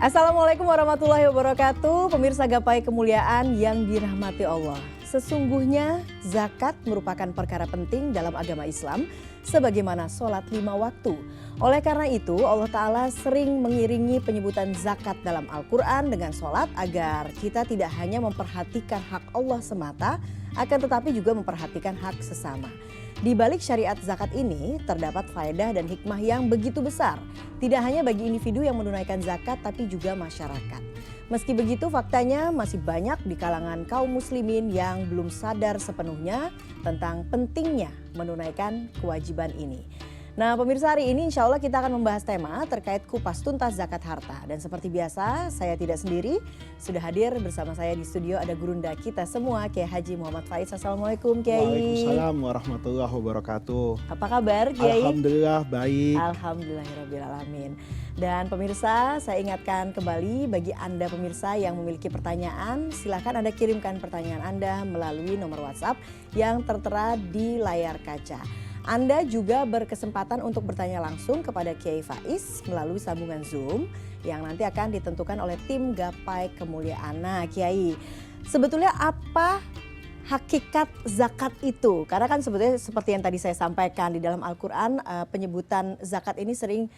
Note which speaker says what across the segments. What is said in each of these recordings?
Speaker 1: Assalamualaikum warahmatullahi wabarakatuh. Pemirsa gapai kemuliaan yang dirahmati Allah. Sesungguhnya zakat merupakan perkara penting dalam agama Islam sebagaimana sholat 5 waktu. Oleh karena itu Allah Ta'ala sering mengiringi penyebutan zakat dalam Al-Quran dengan sholat agar kita tidak hanya memperhatikan hak Allah semata, akan tetapi juga memperhatikan hak sesama. Di balik syariat zakat ini terdapat faedah dan hikmah yang begitu besar. Tidak hanya bagi individu yang menunaikan zakat tapi juga masyarakat. Meski begitu faktanya masih banyak di kalangan kaum muslimin yang belum sadar sepenuhnya tentang pentingnya menunaikan kewajiban ini. Nah pemirsa, hari ini insya Allah kita akan membahas tema terkait kupas tuntas zakat harta. Dan seperti biasa saya tidak sendiri, sudah hadir bersama saya di studio ada gurunda kita semua, Kiai Haji Muhammad Faiz. Assalamualaikum Kiai.
Speaker 2: Waalaikumsalam warahmatullahi wabarakatuh.
Speaker 1: Apa kabar Kiai?
Speaker 2: Alhamdulillah baik.
Speaker 1: Alhamdulillahirrahmanirrahim. Dan pemirsa, saya ingatkan kembali bagi Anda pemirsa yang memiliki pertanyaan, silakan Anda kirimkan pertanyaan Anda melalui nomor WhatsApp yang tertera di layar kaca. Anda juga berkesempatan untuk bertanya langsung kepada Kiai Faiz melalui sambungan Zoom yang nanti akan ditentukan oleh tim Gapai Kemuliaan. Nah Kiai, sebetulnya apa hakikat zakat itu? Karena kan sebetulnya seperti yang tadi saya sampaikan di dalam Al-Quran, penyebutan zakat ini sering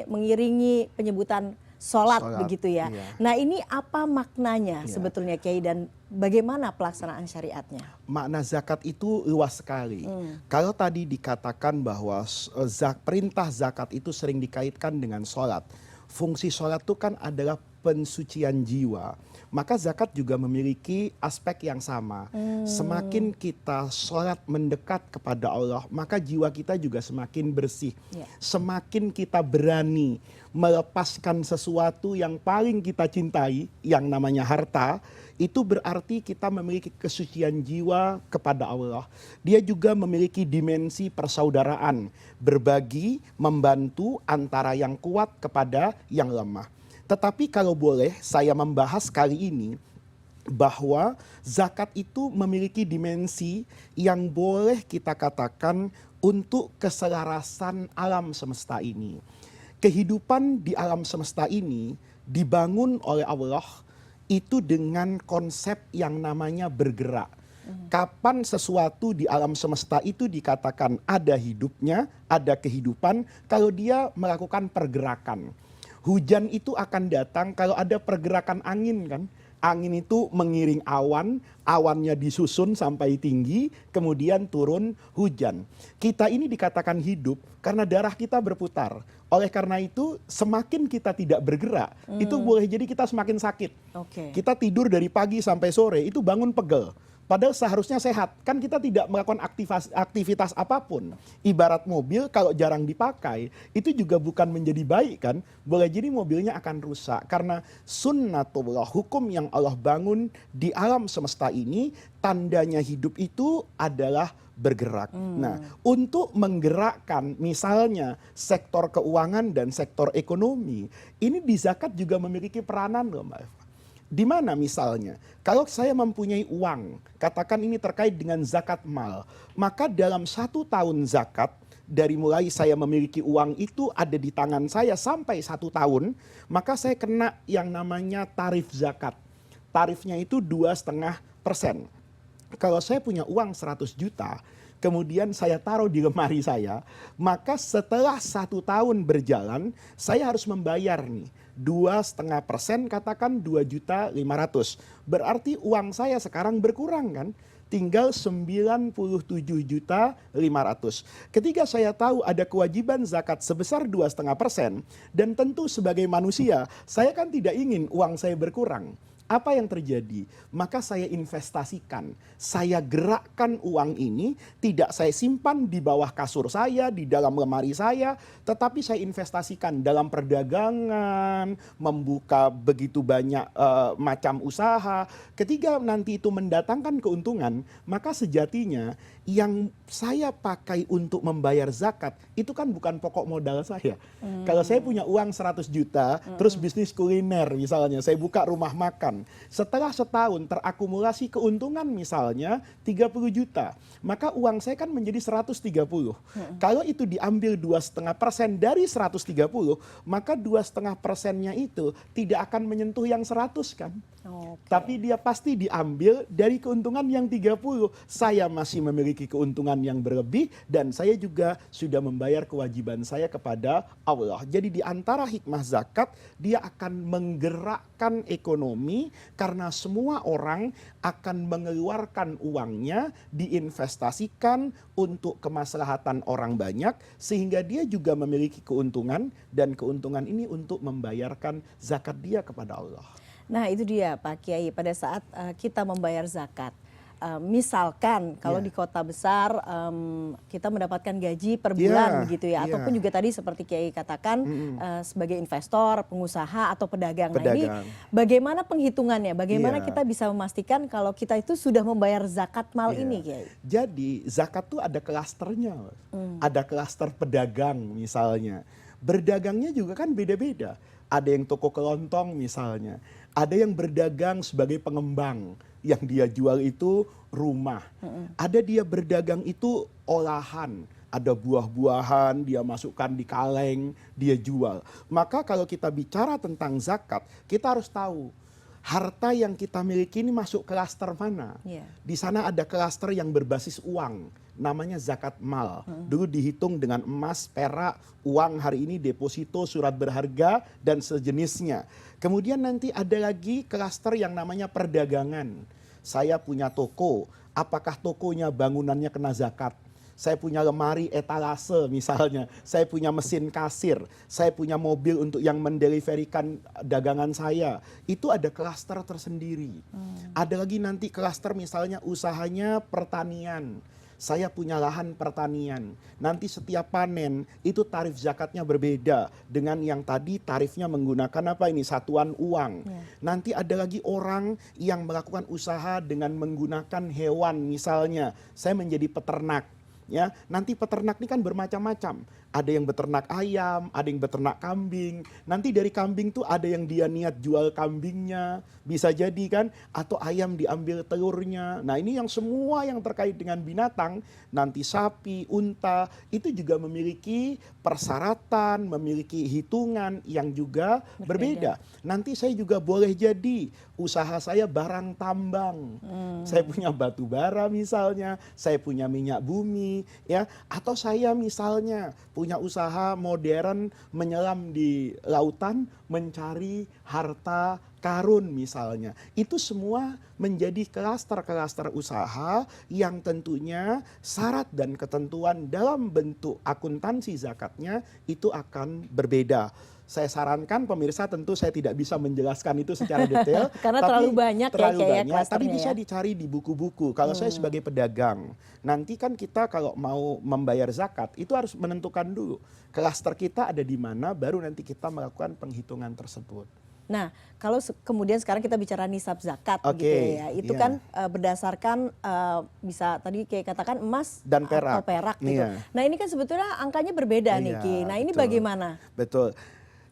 Speaker 1: mengiringi penyebutan sholat begitu ya.
Speaker 2: Iya.
Speaker 1: Nah ini apa maknanya sebetulnya Kiai dan bagaimana pelaksanaan syariatnya?
Speaker 2: Makna zakat itu luas sekali. Kalau tadi dikatakan bahwa perintah zakat itu sering dikaitkan dengan sholat. Fungsi sholat itu kan adalah pensucian jiwa. Maka zakat juga memiliki aspek yang sama. Semakin kita sholat mendekat kepada Allah, maka jiwa kita juga semakin bersih. Semakin kita berani melepaskan sesuatu yang paling kita cintai, yang namanya harta, itu berarti kita memiliki kesucian jiwa kepada Allah. Dia juga memiliki dimensi persaudaraan, berbagi, membantu antara yang kuat kepada yang lemah. Tetapi kalau boleh saya membahas kali ini bahwa zakat itu memiliki dimensi yang boleh kita katakan untuk keselarasan alam semesta ini. Kehidupan di alam semesta ini dibangun oleh Allah itu dengan konsep yang namanya bergerak. Kapan sesuatu di alam semesta itu dikatakan ada hidupnya, ada kehidupan, kalau dia melakukan pergerakan. Hujan itu akan datang kalau ada pergerakan angin kan. Angin itu mengiring awan, awannya disusun sampai tinggi, kemudian turun hujan. Kita ini dikatakan hidup karena darah kita berputar. Oleh karena itu semakin kita tidak bergerak, itu boleh jadi kita semakin sakit. Kita tidur dari pagi sampai sore, itu bangun pegel. Padahal seharusnya sehat, kan kita tidak melakukan aktivitas apapun. Ibarat mobil kalau jarang dipakai, itu juga bukan menjadi baik kan. Boleh jadi mobilnya akan rusak. Karena sunnatullah, hukum yang Allah bangun di alam semesta ini, tandanya hidup itu adalah bergerak. Nah, untuk menggerakkan misalnya sektor keuangan dan sektor ekonomi, ini di zakat juga memiliki peranan loh Mbak Eva. Di mana misalnya, kalau saya mempunyai uang, katakan ini terkait dengan zakat mal, maka dalam 1 tahun zakat, dari mulai saya memiliki uang itu ada di tangan saya sampai 1 tahun, maka saya kena yang namanya tarif zakat. Tarifnya itu 2,5%. Kalau saya punya uang 100 juta, kemudian saya taruh di lemari saya, maka setelah 1 tahun berjalan, saya harus membayar nih 2,5%, katakan 2.500.000. Berarti uang saya sekarang berkurang kan? Tinggal 97.500.000. Ketika saya tahu ada kewajiban zakat sebesar 2,5%, dan tentu sebagai manusia, saya kan tidak ingin uang saya berkurang. Apa yang terjadi? Maka saya investasikan, saya gerakkan uang ini, tidak saya simpan di bawah kasur saya, di dalam lemari saya, tetapi saya investasikan dalam perdagangan, membuka begitu banyak macam usaha. Ketika nanti itu mendatangkan keuntungan, maka sejatinya yang saya pakai untuk membayar zakat itu kan bukan pokok modal saya. Kalau saya punya uang 100 juta, terus bisnis kuliner misalnya, saya buka rumah makan. Setelah setahun terakumulasi keuntungan misalnya 30 juta, maka uang saya kan menjadi 130. Kalau itu diambil 2,5% dari 130, maka 2,5%-nya itu tidak akan menyentuh yang 100 kan.
Speaker 1: Oke.
Speaker 2: Tapi dia pasti diambil dari keuntungan yang 30. Saya masih memiliki keuntungan yang berlebih dan saya juga sudah membayar kewajiban saya kepada Allah. Jadi di antara hikmah zakat, dia akan menggerakkan ekonomi karena semua orang akan mengeluarkan uangnya diinvestasikan untuk kemaslahatan orang banyak sehingga dia juga memiliki keuntungan dan keuntungan ini untuk membayarkan zakat dia kepada Allah.
Speaker 1: Nah itu dia Pak Kiai, pada saat kita membayar zakat. Misalkan kalau di kota besar kita mendapatkan gaji per bulan begitu ya, ataupun juga tadi seperti Kiai katakan sebagai investor, pengusaha atau pedagang. Nah ini bagaimana penghitungannya? Bagaimana kita bisa memastikan kalau kita itu sudah membayar zakat mal ini Kiai?
Speaker 2: Jadi zakat tuh ada klasternya, ada klaster pedagang misalnya. Berdagangnya juga kan beda-beda. Ada yang toko kelontong misalnya, ada yang berdagang sebagai pengembang, yang dia jual itu rumah. Ada dia berdagang itu olahan, ada buah-buahan, dia masukkan di kaleng, dia jual. Maka kalau kita bicara tentang zakat, kita harus tahu harta yang kita miliki ini masuk klaster mana. Di sana ada klaster yang berbasis uang, namanya zakat mal. Dulu dihitung dengan emas, perak, uang hari ini deposito, surat berharga, dan sejenisnya. Kemudian nanti ada lagi klaster yang namanya perdagangan. Saya punya toko, apakah tokonya bangunannya kena zakat? Saya punya lemari etalase misalnya, saya punya mesin kasir, saya punya mobil untuk yang mendeliverikan dagangan saya. Itu ada klaster tersendiri. Ada lagi nanti klaster misalnya usahanya pertanian. Saya punya lahan pertanian. Nanti setiap panen itu tarif zakatnya berbeda dengan yang tadi tarifnya menggunakan apa ini? Satuan uang. Nanti ada lagi orang yang melakukan usaha dengan menggunakan hewan misalnya. Saya menjadi peternak. Ya, nanti peternak ini kan bermacam-macam. Ada yang beternak ayam, ada yang beternak kambing. Nanti dari kambing tuh ada yang dia niat jual kambingnya, bisa jadi kan, atau ayam diambil telurnya. Nah, ini yang semua yang terkait dengan binatang, nanti sapi, unta, itu juga memiliki persyaratan, memiliki hitungan yang juga berbeda. Nanti saya juga boleh jadi usaha saya barang tambang. Saya punya batu bara misalnya, saya punya minyak bumi, ya, atau saya misalnya punya usaha modern menyelam di lautan mencari harta karun misalnya. Itu semua menjadi klaster-klaster usaha yang tentunya syarat dan ketentuan dalam bentuk akuntansi zakatnya itu akan berbeda. Saya sarankan pemirsa, tentu saya tidak bisa menjelaskan itu secara detail
Speaker 1: karena terlalu banyak
Speaker 2: tapi bisa dicari di buku-buku. Kalau saya sebagai pedagang, nanti kan kita kalau mau membayar zakat itu harus menentukan dulu klaster kita ada di mana, baru nanti kita melakukan penghitungan tersebut.
Speaker 1: Nah, kalau kemudian sekarang kita bicara nisab zakat gitu ya, itu kan berdasarkan bisa tadi kayak katakan emas dan perak, atau perak gitu. Nah, ini kan sebetulnya angkanya berbeda nih Ki. Nah, ini bagaimana?
Speaker 2: Betul.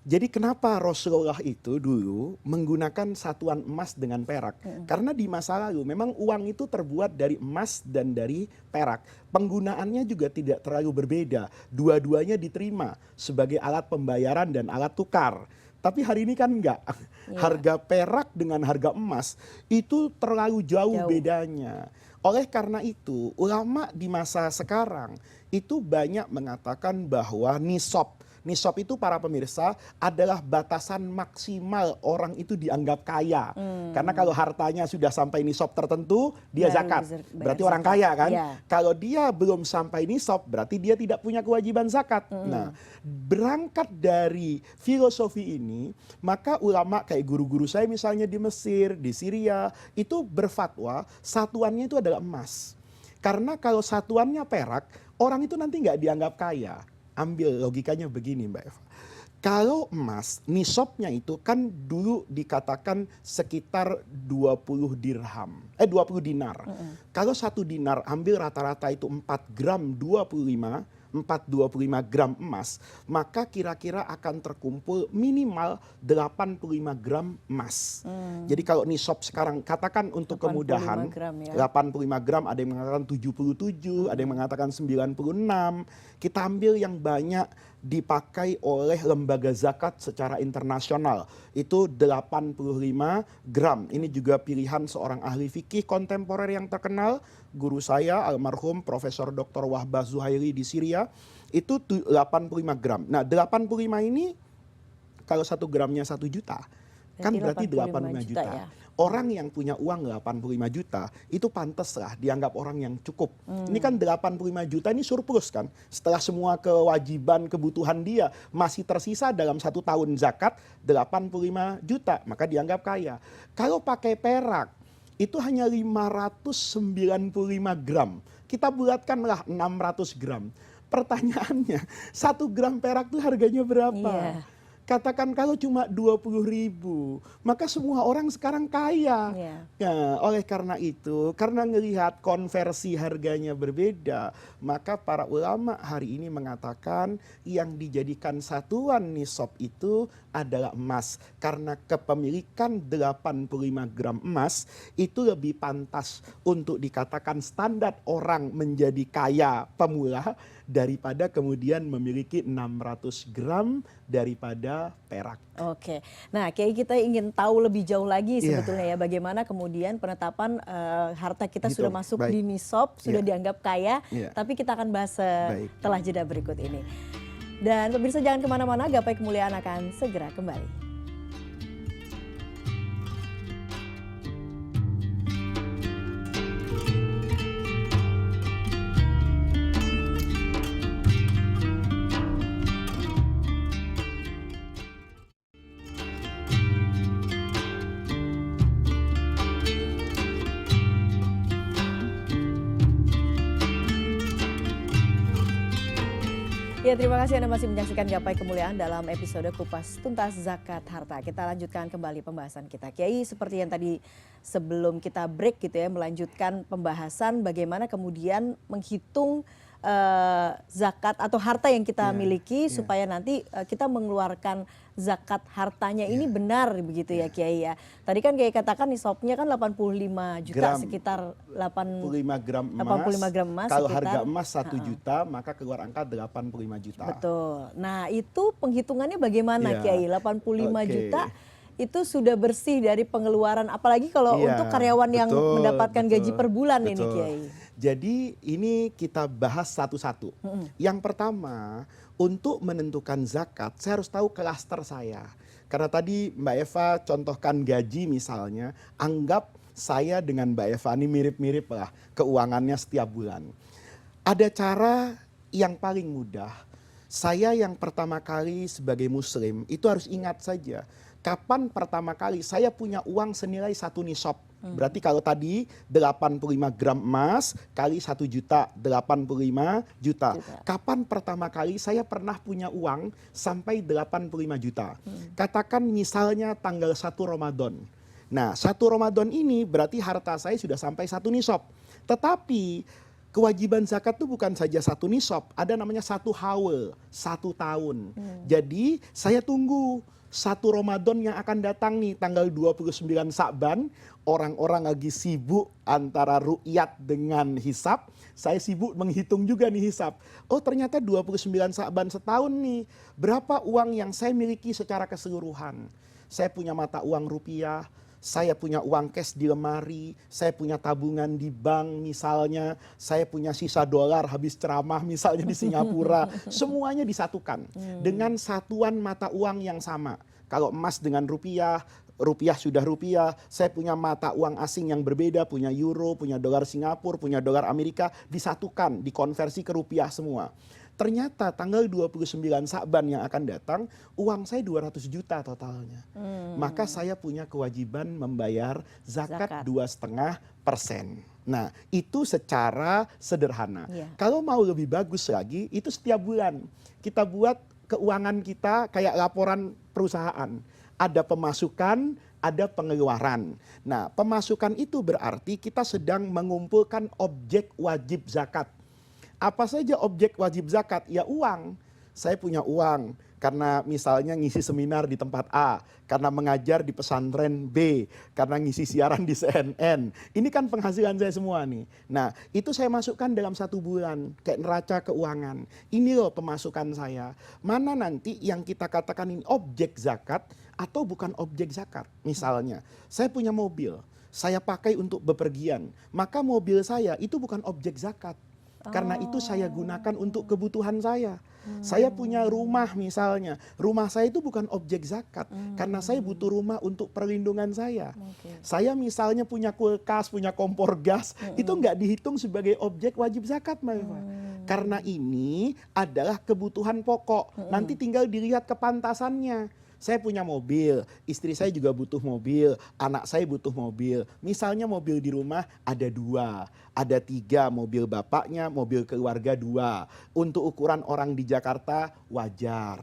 Speaker 2: Jadi kenapa Rasulullah itu dulu menggunakan satuan emas dengan perak? Karena di masa lalu memang uang itu terbuat dari emas dan dari perak. Penggunaannya juga tidak terlalu berbeda. Dua-duanya diterima sebagai alat pembayaran dan alat tukar. Tapi hari ini kan enggak. Harga perak dengan harga emas itu terlalu jauh bedanya. Oleh karena itu, ulama di masa sekarang itu banyak mengatakan bahwa nisab itu para pemirsa adalah batasan maksimal orang itu dianggap kaya. Karena kalau hartanya sudah sampai nisab tertentu, dia zakat. Berarti orang kaya kan? Kalau dia belum sampai nisab, berarti dia tidak punya kewajiban zakat. Nah, berangkat dari filosofi ini, maka ulama kayak guru-guru saya misalnya di Mesir, di Syria, itu berfatwa satuannya itu adalah emas. Karena kalau satuannya perak, orang itu nanti nggak dianggap kaya. Ambil logikanya begini Mbak Eva. Kalau emas, nisabnya itu kan dulu dikatakan sekitar 20 dirham. 20 dinar. Kalau 1 dinar ambil rata-rata itu 4 gram 25 gram emas, maka kira-kira akan terkumpul minimal 85 gram emas. Jadi kalau nisab sekarang katakan untuk
Speaker 1: 85
Speaker 2: kemudahan
Speaker 1: gram ya.
Speaker 2: 85 gram, ada yang mengatakan 77, ada yang mengatakan 96. Kita ambil yang banyak dipakai oleh lembaga zakat secara internasional. Itu 85 gram. Ini juga pilihan seorang ahli fikih kontemporer yang terkenal, guru saya almarhum Profesor Dr. Wahbah Zuhairi di Syria, itu 85 gram. Nah, 85 ini kalau 1 gramnya 1 juta, kan berarti 85 juta.
Speaker 1: Ya?
Speaker 2: Orang yang punya uang 85 juta, itu pantas lah dianggap orang yang cukup. Ini kan 85 juta ini surplus kan. Setelah semua kewajiban, kebutuhan dia, masih tersisa dalam 1 tahun zakat 85 juta. Maka dianggap kaya. Kalau pakai perak, itu hanya 595 gram. Kita bulatkanlah 600 gram. Pertanyaannya, 1 gram perak itu harganya berapa?
Speaker 1: Iya.
Speaker 2: Katakan kalau cuma 20.000, maka semua orang sekarang kaya. Ya, oleh karena itu, karena ngelihat konversi harganya berbeda, maka para ulama hari ini mengatakan yang dijadikan satuan nisab itu adalah emas. Karena kepemilikan 85 gram emas itu lebih pantas untuk dikatakan standar orang menjadi kaya pemula daripada kemudian memiliki 600 gram daripada perak.
Speaker 1: Oke, nah Kiai, kita ingin tahu lebih jauh lagi sebetulnya ya bagaimana kemudian penetapan harta kita sudah masuk di nisab, sudah dianggap kaya, tapi kita akan bahas setelah jeda berikut ini. Dan pemirsa jangan kemana-mana, Gapai Kemuliaan akan segera kembali. Ya, terima kasih Anda masih menyaksikan Gapai Kemuliaan dalam episode Kupas Tuntas Zakat Harta. Kita lanjutkan kembali pembahasan kita. Kiai, seperti yang tadi sebelum kita break gitu ya, melanjutkan pembahasan bagaimana kemudian menghitung zakat atau harta yang kita miliki supaya nanti kita mengeluarkan zakat hartanya ini benar begitu ya Kiai ya. Tadi kan Kiai katakan nisabnya kan 85 juta sekitar
Speaker 2: 85 gram emas.
Speaker 1: 85 gram emas.
Speaker 2: Kalau
Speaker 1: sekitar,
Speaker 2: harga emas 1 juta maka keluar angka 85 juta.
Speaker 1: Betul. Nah, itu penghitungannya bagaimana Kiai? 85 juta itu sudah bersih dari pengeluaran, apalagi kalau untuk karyawan yang mendapatkan gaji per bulan ini Kiai.
Speaker 2: Jadi ini kita bahas satu-satu. Yang pertama, untuk menentukan zakat, saya harus tahu klaster saya. Karena tadi Mbak Eva contohkan gaji misalnya, anggap saya dengan Mbak Eva ini mirip-mirip lah keuangannya setiap bulan. Ada cara yang paling mudah. Saya yang pertama kali sebagai muslim itu harus ingat saja, kapan pertama kali saya punya uang senilai 1 nisab. Berarti kalau tadi 85 gram emas kali 1 juta, 85 juta. Kapan pertama kali saya pernah punya uang sampai 85 juta? Katakan misalnya tanggal 1 Ramadan. Nah, 1 Ramadan ini berarti harta saya sudah sampai 1 nisab. Tetapi kewajiban zakat itu bukan saja 1 nisab, ada namanya 1 haul, 1 tahun. Jadi saya tunggu 1 Ramadan yang akan datang nih, tanggal 29 Sa'ban, orang-orang lagi sibuk antara ru'yat dengan hisab, saya sibuk menghitung juga nih hisab. Oh ternyata 29 Sa'ban setahun nih, berapa uang yang saya miliki secara keseluruhan? Saya punya mata uang rupiah, saya punya uang cash di lemari, saya punya tabungan di bank misalnya, saya punya sisa dolar habis ceramah misalnya di Singapura. Semuanya disatukan dengan satuan mata uang yang sama. Kalau emas dengan rupiah, rupiah sudah rupiah, saya punya mata uang asing yang berbeda, punya euro, punya dolar Singapura, punya dolar Amerika, disatukan, dikonversi ke rupiah semua. Ternyata tanggal 29 Sa'ban yang akan datang, uang saya 200 juta totalnya. Maka saya punya kewajiban membayar zakat 2,5%. Nah, itu secara sederhana. Kalau mau lebih bagus lagi, itu setiap bulan kita buat keuangan kita kayak laporan perusahaan. Ada pemasukan, ada pengeluaran. Nah, pemasukan itu berarti kita sedang mengumpulkan objek wajib zakat. Apa saja objek wajib zakat? Ya uang. Saya punya uang karena misalnya ngisi seminar di tempat A, karena mengajar di pesantren B, karena ngisi siaran di CNN. Ini kan penghasilan saya semua nih. Nah, itu saya masukkan dalam 1 bulan, kayak neraca keuangan. Ini loh pemasukan saya. Mana nanti yang kita katakan ini objek zakat atau bukan objek zakat. Misalnya, saya punya mobil, saya pakai untuk bepergian. Maka mobil saya itu bukan objek zakat. Karena itu saya gunakan untuk kebutuhan saya. Saya punya rumah misalnya. Rumah saya itu bukan objek zakat. Karena saya butuh rumah untuk perlindungan saya. Saya misalnya punya kulkas, punya kompor gas. Itu nggak dihitung sebagai objek wajib zakat, Mbak Eva. Karena ini adalah kebutuhan pokok. Nanti tinggal dilihat kepantasannya. Saya punya mobil, istri saya juga butuh mobil, anak saya butuh mobil. Misalnya mobil di rumah ada 2, ada 3, mobil bapaknya, mobil keluarga 2. Untuk ukuran orang di Jakarta wajar.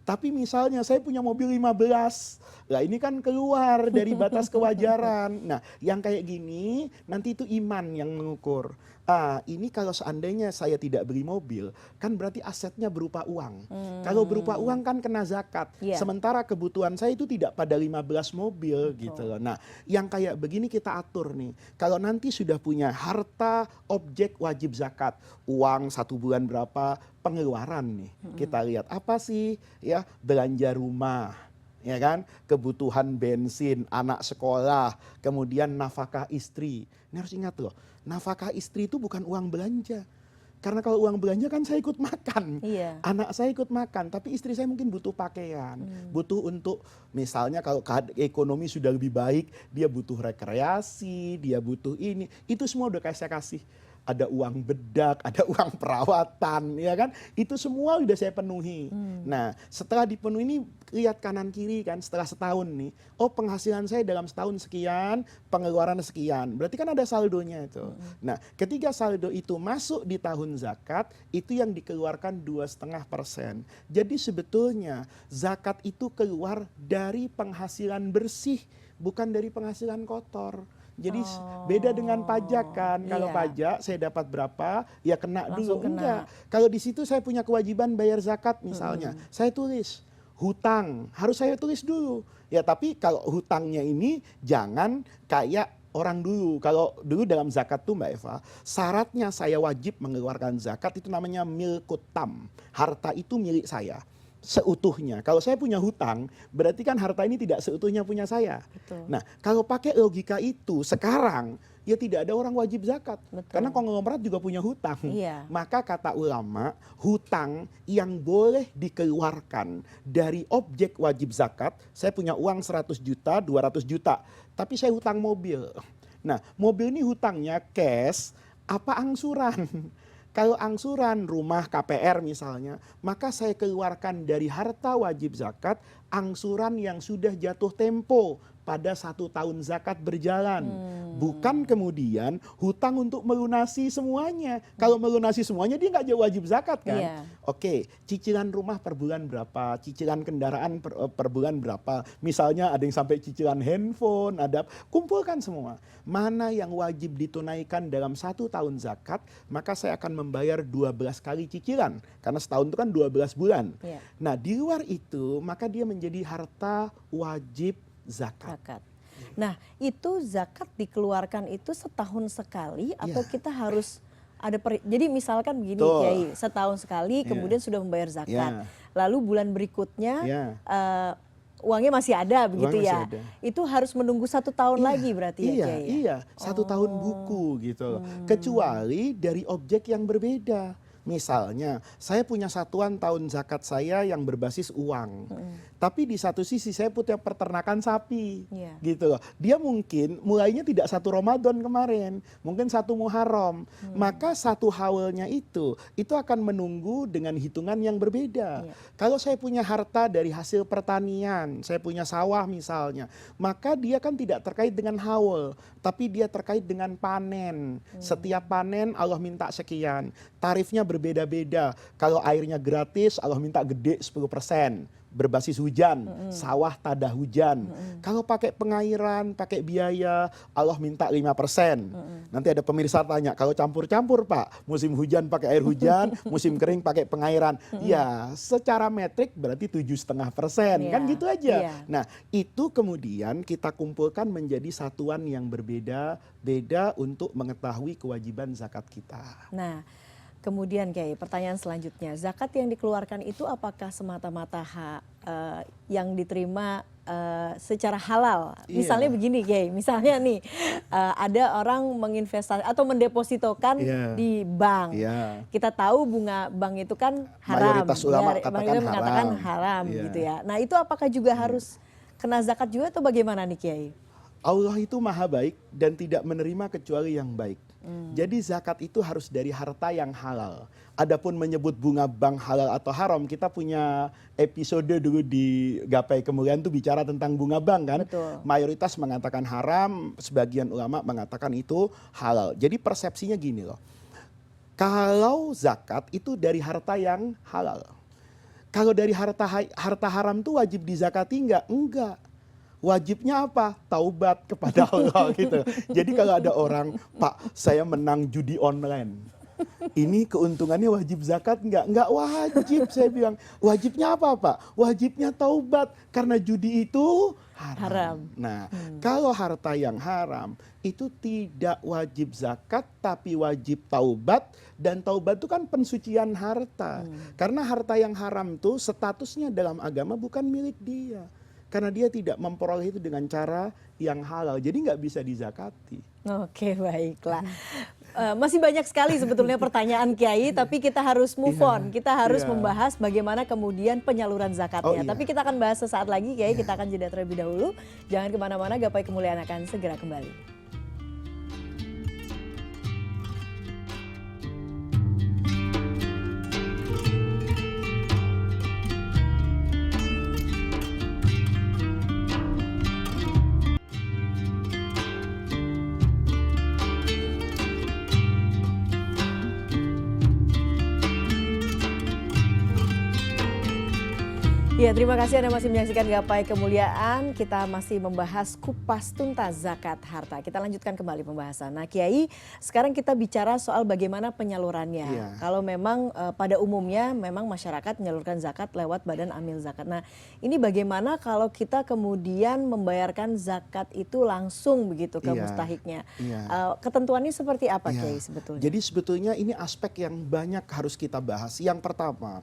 Speaker 2: Tapi misalnya saya punya mobil 15, lah ini kan keluar dari batas kewajaran. Nah, yang kayak gini nanti itu iman yang mengukur. Ini kalau seandainya saya tidak beli mobil, kan berarti asetnya berupa uang. Kalau berupa uang kan kena zakat. Sementara kebutuhan saya itu tidak pada 15 mobil. Betul. Gitu loh. Nah, yang kayak begini kita atur nih. Kalau nanti sudah punya harta objek wajib zakat, uang 1 bulan berapa, pengeluaran nih. Kita lihat apa sih ya, belanja rumah, ya kan, kebutuhan bensin, anak sekolah, kemudian nafkah istri. Ini harus ingat loh, nafkah istri itu bukan uang belanja. Karena kalau uang belanja kan saya ikut makan, anak saya ikut makan, tapi istri saya mungkin butuh pakaian, butuh untuk misalnya kalau ekonomi sudah lebih baik, dia butuh rekreasi, dia butuh ini, itu semua udah saya kasih. Ada uang bedak, ada uang perawatan, ya kan? Itu semua udah saya penuhi. Nah, setelah dipenuhi ini lihat kanan kiri kan, setelah setahun nih, oh penghasilan saya dalam setahun sekian, pengeluaran sekian. Berarti kan ada saldonya itu. Nah, ketika saldo itu masuk di tahun zakat, itu yang dikeluarkan 2,5%. Jadi sebetulnya zakat itu keluar dari penghasilan bersih, bukan dari penghasilan kotor. Jadi beda dengan pajak kan. Kalau pajak saya dapat berapa, ya kena langsung dulu. Enggak. Kalau di situ saya punya kewajiban bayar zakat misalnya, saya tulis hutang, harus saya tulis dulu. Ya tapi kalau hutangnya ini jangan kayak orang dulu. Kalau dulu dalam zakat tuh Mbak Eva, syaratnya saya wajib mengeluarkan zakat itu namanya milkutam. Harta itu milik saya seutuhnya. Kalau saya punya hutang, berarti kan harta ini tidak seutuhnya punya saya. Betul. Nah, kalau pakai logika itu sekarang, ya tidak ada orang wajib zakat. Betul. Karena konglomerat juga punya hutang. Maka kata ulama, hutang yang boleh dikeluarkan dari objek wajib zakat, saya punya uang 100 juta, 200 juta, tapi saya hutang mobil. Nah, mobil ini hutangnya cash, apa angsuran? Kalau angsuran rumah KPR misalnya, maka saya keluarkan dari harta wajib zakat angsuran yang sudah jatuh tempo pada 1 tahun zakat berjalan. Bukan kemudian hutang untuk melunasi semuanya. Kalau melunasi semuanya dia nggak wajib zakat kan. Oke, cicilan rumah per bulan berapa, cicilan kendaraan per bulan berapa. Misalnya ada yang sampai cicilan handphone, ada, kumpulkan semua. Mana yang wajib ditunaikan dalam 1 tahun zakat, maka saya akan membayar 12 kali cicilan. Karena setahun itu kan 12 bulan. Nah, di luar itu maka dia menjadi harta wajib zakat.
Speaker 1: Nah, itu zakat dikeluarkan itu setahun sekali atau kita harus ada jadi misalkan begini Kiai, setahun sekali kemudian sudah membayar zakat. Lalu bulan berikutnya uangnya masih ada begitu ya. Itu harus menunggu 1 tahun lagi berarti ya Kiai.
Speaker 2: Iya, 1 tahun buku gitu. Kecuali dari objek yang berbeda. Misalnya, saya punya satuan tahun zakat saya yang berbasis uang. Tapi di satu sisi saya punya peternakan sapi. Gitu loh. Dia mungkin mulainya tidak 1 Ramadan kemarin, mungkin 1 Muharram. Maka 1 haulnya itu akan menunggu dengan hitungan yang berbeda. Kalau saya punya harta dari hasil pertanian, saya punya sawah misalnya, maka dia kan tidak terkait dengan haul, tapi dia terkait dengan panen. Setiap panen Allah minta sekian. Tarifnya berbeda-beda. Kalau airnya gratis, Allah minta gede 10%. Berbasis hujan, sawah tada hujan. Kalau pakai pengairan, pakai biaya, Allah minta 5%. Nanti ada pemirsa tanya, kalau campur-campur Pak, musim hujan pakai air hujan, musim kering pakai pengairan. Ya, secara metrik berarti 7,5%. Kan gitu aja. Nah, itu kemudian kita kumpulkan menjadi satuan yang berbeda-beda untuk mengetahui kewajiban zakat kita.
Speaker 1: Nah, kemudian Kiai, pertanyaan selanjutnya, zakat yang dikeluarkan itu apakah semata-mata yang diterima secara halal? Misalnya begini Kiai, misalnya nih ada orang menginvestasi atau mendepositokan di bank. Kita tahu bunga bank itu kan haram.
Speaker 2: Mayoritas ulama
Speaker 1: mengatakan haram gitu ya. Nah itu apakah juga harus kena zakat juga atau bagaimana nih Kiai?
Speaker 2: Allah itu maha baik dan tidak menerima kecuali yang baik. Jadi zakat itu harus dari harta yang halal. Adapun menyebut bunga bank halal atau haram, kita punya episode dulu di Gapai Kemuliaan itu bicara tentang bunga bank kan.
Speaker 1: Betul.
Speaker 2: Mayoritas mengatakan haram, sebagian ulama mengatakan itu halal. Jadi persepsinya gini loh. Kalau zakat itu dari harta yang halal. Kalau dari harta haram itu wajib dizakati enggak? Enggak. Wajibnya apa? Taubat kepada Allah gitu. Jadi kalau ada orang, Pak, saya menang judi online. Ini keuntungannya wajib zakat enggak? Enggak wajib, saya bilang. Wajibnya apa, Pak? Wajibnya taubat karena judi itu haram. Nah, kalau harta yang haram itu tidak wajib zakat tapi wajib taubat, dan taubat itu kan pensucian harta. Karena harta yang haram itu statusnya dalam agama bukan milik dia. Karena dia tidak memperoleh itu dengan cara yang halal. Jadi nggak bisa dizakati.
Speaker 1: Oke, baiklah. Masih banyak sekali sebetulnya pertanyaan Kiai, tapi kita harus move on. Kita harus membahas bagaimana kemudian penyaluran zakatnya. Tapi kita akan bahas sesaat lagi Kiai, kita akan jeda terlebih dahulu. Jangan kemana-mana, Gapai Kemuliaan akan segera kembali. Ya, terima kasih Anda masih menyaksikan Gapai Kemuliaan. Kita masih membahas kupas tuntas zakat harta. Kita lanjutkan kembali pembahasan. Nah Kiai, sekarang kita bicara soal bagaimana penyalurannya. Kalau memang pada umumnya memang masyarakat menyalurkan zakat lewat badan amil zakat. Nah ini bagaimana kalau kita kemudian membayarkan zakat itu langsung begitu ke mustahiknya. Ketentuannya seperti apa Kiai sebetulnya?
Speaker 2: Jadi sebetulnya ini aspek yang banyak harus kita bahas. Yang pertama,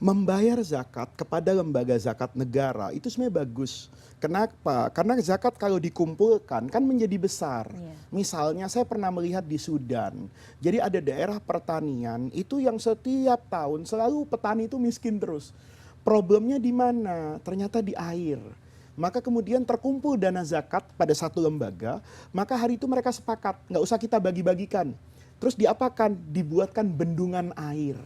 Speaker 2: membayar zakat kepada lembaga zakat negara itu sebenarnya bagus. Kenapa? Karena zakat kalau dikumpulkan kan menjadi besar. Misalnya saya pernah melihat di Sudan. Jadi ada daerah pertanian itu yang setiap tahun selalu petani itu miskin terus. Problemnya di mana? Ternyata di air. Maka kemudian terkumpul dana zakat pada satu lembaga, maka hari itu mereka sepakat, nggak usah kita bagi-bagikan. Terus diapakan? Dibuatkan bendungan air.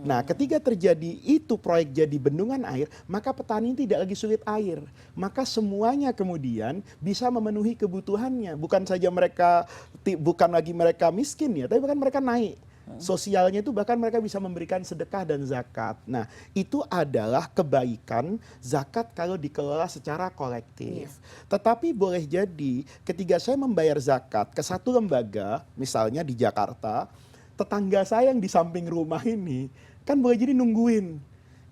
Speaker 2: Nah ketika terjadi itu proyek jadi bendungan air, maka petani tidak lagi sulit air. Maka semuanya kemudian bisa memenuhi kebutuhannya. Bukan saja mereka, bukan lagi mereka miskin ya, tapi bahkan mereka naik. Sosialnya itu bahkan mereka bisa memberikan sedekah dan zakat. Nah itu adalah kebaikan zakat kalau dikelola secara kolektif. Tetapi boleh jadi ketika saya membayar zakat ke satu lembaga, misalnya di Jakarta, tetangga saya yang di samping rumah ini kan boleh jadi nungguin.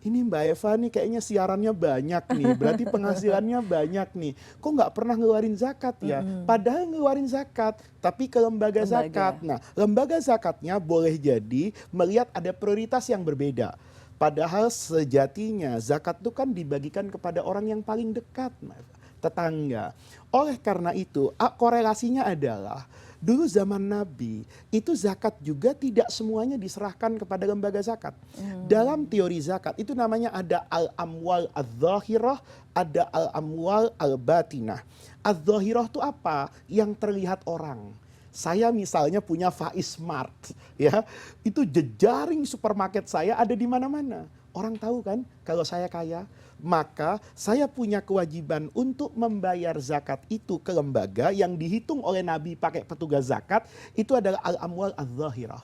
Speaker 2: Ini Mbak Eva nih kayaknya siarannya banyak nih, berarti penghasilannya banyak nih. Kok nggak pernah ngeluarin zakat ya? Padahal ngeluarin zakat, tapi ke lembaga zakat. Nah, lembaga zakatnya boleh jadi melihat ada prioritas yang berbeda. Padahal sejatinya zakat itu kan dibagikan kepada orang yang paling dekat, tetangga. Oleh karena itu, korelasinya adalah dulu zaman Nabi, itu zakat juga tidak semuanya diserahkan kepada lembaga zakat. Dalam teori zakat, itu namanya ada al-amwal al-zahirah, ada al-amwal al-batinah. Al-zahirah itu apa? Yang terlihat orang. Saya misalnya punya Faiz Mart, ya, itu jejaring supermarket saya ada di mana-mana. Orang tahu kan kalau saya kaya. Maka saya punya kewajiban untuk membayar zakat itu ke lembaga yang dihitung oleh Nabi pakai petugas zakat, itu adalah al-amwal al-zahirah.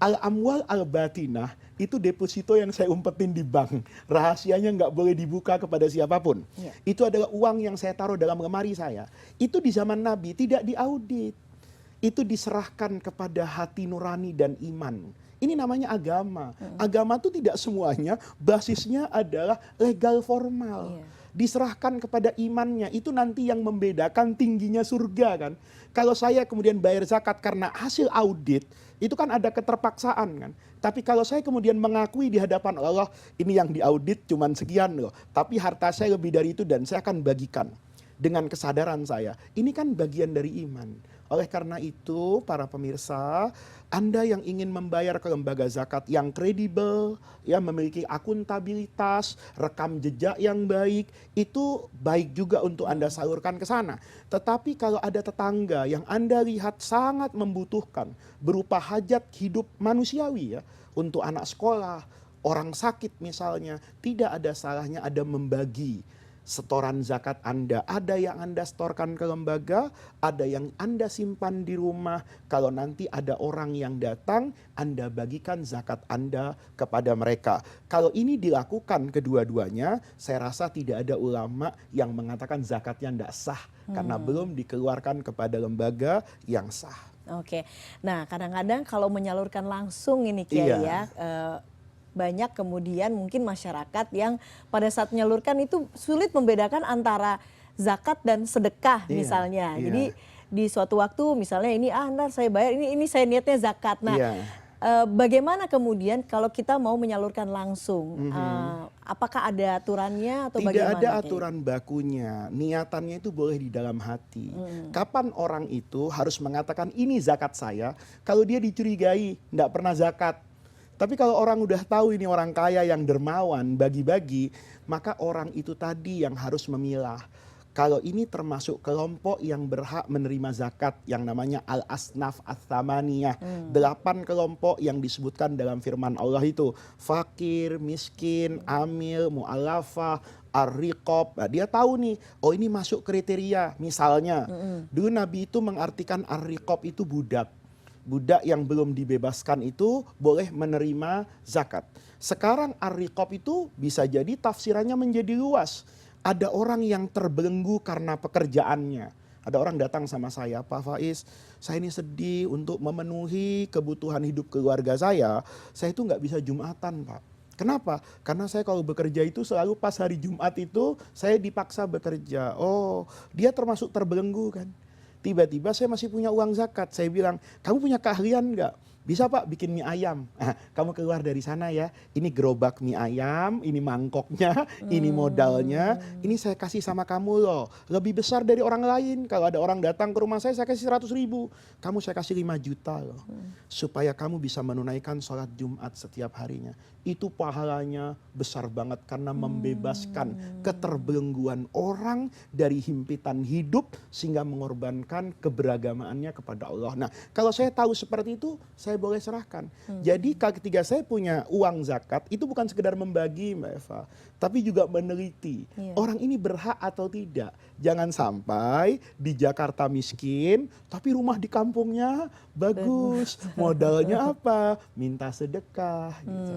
Speaker 2: Al-amwal al-batinah itu deposito yang saya umpetin di bank. Rahasianya nggak boleh dibuka kepada siapapun.
Speaker 1: Iya.
Speaker 2: Itu adalah uang yang saya taruh dalam lemari saya. Itu di zaman Nabi tidak diaudit. Itu diserahkan kepada hati nurani dan iman. Ini namanya agama. Agama itu tidak semuanya basisnya adalah legal formal.
Speaker 1: Iya.
Speaker 2: Diserahkan kepada imannya. Itu nanti yang membedakan tingginya surga kan. Kalau saya kemudian bayar zakat karena hasil audit, itu kan ada keterpaksaan kan. Tapi kalau saya kemudian mengakui di hadapan Allah, ini yang diaudit cuman sekian loh. Tapi harta saya lebih dari itu dan saya akan bagikan. Dengan kesadaran saya, ini kan bagian dari iman. Oleh karena itu, para pemirsa, Anda yang ingin membayar ke lembaga zakat yang kredibel, yang memiliki akuntabilitas, rekam jejak yang baik, itu baik juga untuk Anda salurkan ke sana. Tetapi kalau ada tetangga yang Anda lihat sangat membutuhkan, berupa hajat hidup manusiawi ya, untuk anak sekolah, orang sakit misalnya, tidak ada salahnya Anda membagi setoran zakat Anda. Ada yang Anda setorkan ke lembaga, ada yang Anda simpan di rumah. Kalau nanti ada orang yang datang, Anda bagikan zakat Anda kepada mereka. Kalau ini dilakukan kedua-duanya, saya rasa tidak ada ulama yang mengatakan zakatnya tidak sah. Karena belum dikeluarkan kepada lembaga yang sah.
Speaker 1: Oke, nah kadang-kadang kalau menyalurkan langsung ini Kiai ya, banyak kemudian mungkin masyarakat yang pada saat menyalurkan itu sulit membedakan antara zakat dan sedekah misalnya. Jadi di suatu waktu misalnya ini ntar saya bayar, ini saya niatnya zakat. Nah, bagaimana kemudian kalau kita mau menyalurkan langsung? Apakah ada aturannya atau bagaimana?
Speaker 2: Tidak ada aturan bakunya. Niatannya itu boleh di dalam hati. Kapan orang itu harus mengatakan ini zakat saya? Kalau dia dicurigai tidak pernah zakat. Tapi kalau orang udah tahu ini orang kaya yang dermawan, bagi-bagi, maka orang itu tadi yang harus memilah. Kalau ini termasuk kelompok yang berhak menerima zakat yang namanya al-asnaf ats-tsamaniyah. 8 kelompok yang disebutkan dalam firman Allah itu. Fakir, miskin, amil, mu'allafah, ar-riqab. Nah, dia tahu nih, oh ini masuk kriteria. Misalnya, dulu Nabi itu mengartikan ar-riqab itu budak. Budak yang belum dibebaskan itu boleh menerima zakat. Sekarang ar-riqab itu bisa jadi tafsirannya menjadi luas. Ada orang yang terbelenggu karena pekerjaannya. Ada orang datang sama saya, Pak Faiz, saya ini sedih untuk memenuhi kebutuhan hidup keluarga saya itu nggak bisa Jumatan Pak. Kenapa? Karena saya kalau bekerja itu selalu pas hari Jumat itu saya dipaksa bekerja. Oh, dia termasuk terbelenggu kan. Tiba-tiba saya masih punya uang zakat. Saya bilang, kamu punya keahlian nggak? Bisa Pak bikin mie ayam. Kamu keluar dari sana ya. Ini gerobak mie ayam, ini mangkoknya, ini modalnya. Ini saya kasih sama kamu loh. Lebih besar dari orang lain. Kalau ada orang datang ke rumah saya kasih 100.000. Kamu saya kasih 5 juta loh. Supaya kamu bisa menunaikan sholat Jumat setiap harinya. Itu pahalanya besar banget karena membebaskan keterbelengguan orang dari himpitan hidup sehingga mengorbankan keberagamaannya kepada Allah. Nah, kalau saya tahu seperti itu, saya boleh serahkan. Jadi ketika saya punya uang zakat, itu bukan sekedar membagi Mbak Eva, tapi juga meneliti. Orang ini berhak atau tidak. Jangan sampai di Jakarta miskin, tapi rumah di kampungnya bagus. Modalnya apa? Minta sedekah gitu.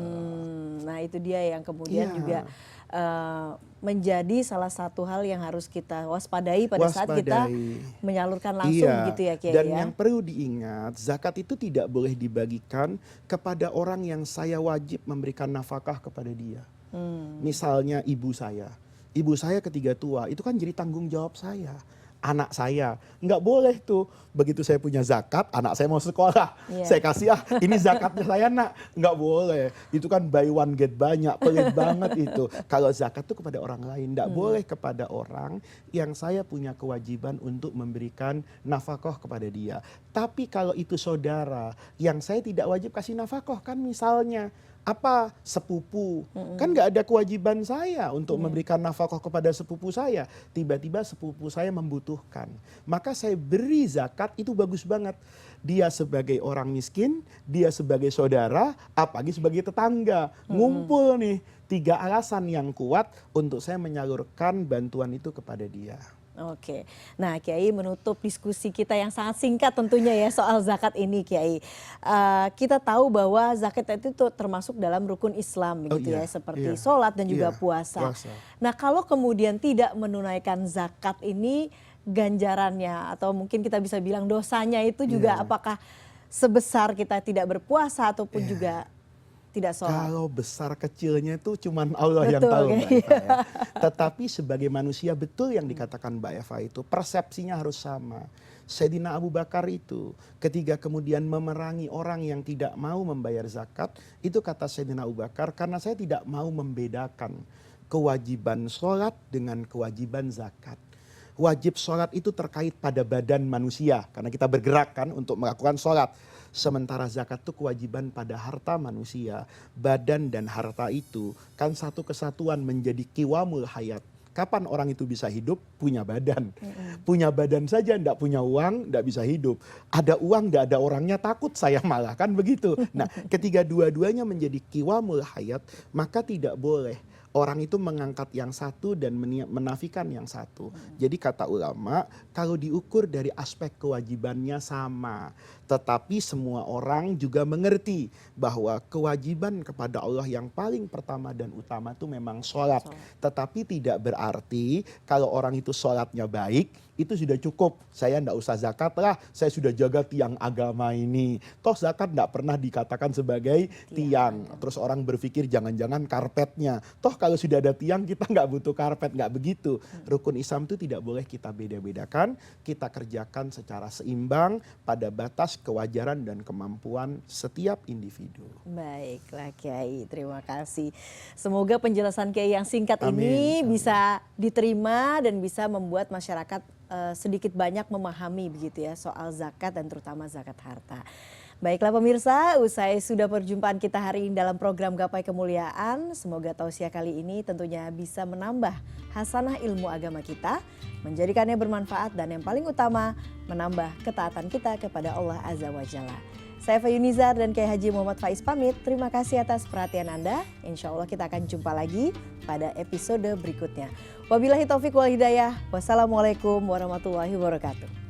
Speaker 1: Nah itu dia yang kemudian juga menjadi salah satu hal yang harus kita waspadai pada saat kita menyalurkan langsung gitu ya Kiai.
Speaker 2: Dan yang perlu diingat, zakat itu tidak boleh dibagikan kepada orang yang saya wajib memberikan nafkah kepada dia. Misalnya ibu saya ketika tua itu kan jadi tanggung jawab saya. Anak saya nggak boleh tuh, begitu saya punya zakat, anak saya mau sekolah, saya kasih ini zakatnya saya nak, nggak boleh. Itu kan buy one get banyak, pelit banget itu. Kalau zakat tuh kepada orang lain, nggak boleh kepada orang yang saya punya kewajiban untuk memberikan nafkah kepada dia. Tapi kalau itu saudara yang saya tidak wajib kasih nafkah, kan misalnya apa sepupu, kan nggak ada kewajiban saya untuk memberikan nafkah kepada sepupu saya. Tiba-tiba sepupu saya membutuhkan, maka saya beri zakat, itu bagus banget. Dia sebagai orang miskin, dia sebagai saudara, apalagi sebagai tetangga, ngumpul nih 3 alasan yang kuat untuk saya menyalurkan bantuan itu kepada dia.
Speaker 1: Oke, nah Kiai menutup diskusi kita yang sangat singkat tentunya ya soal zakat ini Kiai. Kita tahu bahwa zakat itu termasuk dalam rukun Islam
Speaker 2: Oh
Speaker 1: begitu ya,
Speaker 2: iya,
Speaker 1: seperti
Speaker 2: iya,
Speaker 1: sholat dan juga
Speaker 2: iya,
Speaker 1: puasa.
Speaker 2: puasa.
Speaker 1: Nah kalau kemudian tidak menunaikan zakat ini ganjarannya atau mungkin kita bisa bilang dosanya itu juga
Speaker 2: Iya,
Speaker 1: apakah sebesar kita tidak berpuasa ataupun juga
Speaker 2: iya.
Speaker 1: tidak sholat?
Speaker 2: Kalau besar kecilnya itu cuman Allah yang
Speaker 1: Betul
Speaker 2: tahu Mbak
Speaker 1: Kiai.
Speaker 2: Eva ya. Tetapi sebagai manusia betul yang dikatakan Mbak Eva itu persepsinya harus sama. Sayyidina Abu Bakar itu ketika kemudian memerangi orang yang tidak mau membayar zakat, itu kata Sayyidina Abu Bakar, karena saya tidak mau membedakan kewajiban sholat dengan kewajiban zakat. Wajib sholat itu terkait pada badan manusia karena kita bergerak kan untuk melakukan sholat. Sementara zakat itu kewajiban pada harta manusia. Badan dan harta itu kan satu kesatuan menjadi kiwamul hayat. Kapan orang itu bisa hidup? Punya badan. Punya badan saja tidak punya uang, tidak bisa hidup. Ada uang, tidak ada orangnya, takut saya malah kan begitu. Nah ketika dua-duanya menjadi kiwamul hayat, maka tidak boleh orang itu mengangkat yang satu dan menafikan yang satu. Jadi kata ulama, kalau diukur dari aspek kewajibannya sama. Tetapi semua orang juga mengerti bahwa kewajiban kepada Allah yang paling pertama dan utama itu memang sholat. Tetapi tidak berarti kalau orang itu sholatnya baik, itu sudah cukup. Saya tidak usah zakat lah, saya sudah jaga tiang agama ini. Toh zakat tidak pernah dikatakan sebagai tiang. Terus orang berpikir jangan-jangan karpetnya. Toh kalau sudah ada tiang kita nggak butuh karpet, nggak begitu. Rukun Islam itu tidak boleh kita beda-bedakan, kita kerjakan secara seimbang pada batas kewajaran dan kemampuan setiap individu.
Speaker 1: Baiklah Kiai, terima kasih. Semoga penjelasan Kiai yang singkat
Speaker 2: Amin,
Speaker 1: ini
Speaker 2: amin.
Speaker 1: bisa diterima dan bisa membuat masyarakat sedikit banyak memahami begitu ya soal zakat dan terutama zakat harta. Baiklah pemirsa, usai sudah perjumpaan kita hari ini dalam program Gapai Kemuliaan, semoga tausiah kali ini tentunya bisa menambah hasanah ilmu agama kita, menjadikannya bermanfaat dan yang paling utama menambah ketaatan kita kepada Allah Azza wa Jalla. Saya Fayunizar dan Kiai Haji Muhammad Faiz pamit. Terima kasih atas perhatian Anda. Insya Allah kita akan jumpa lagi pada episode berikutnya. Wabillahi taufiq wal hidayah. Wassalamualaikum warahmatullahi wabarakatuh.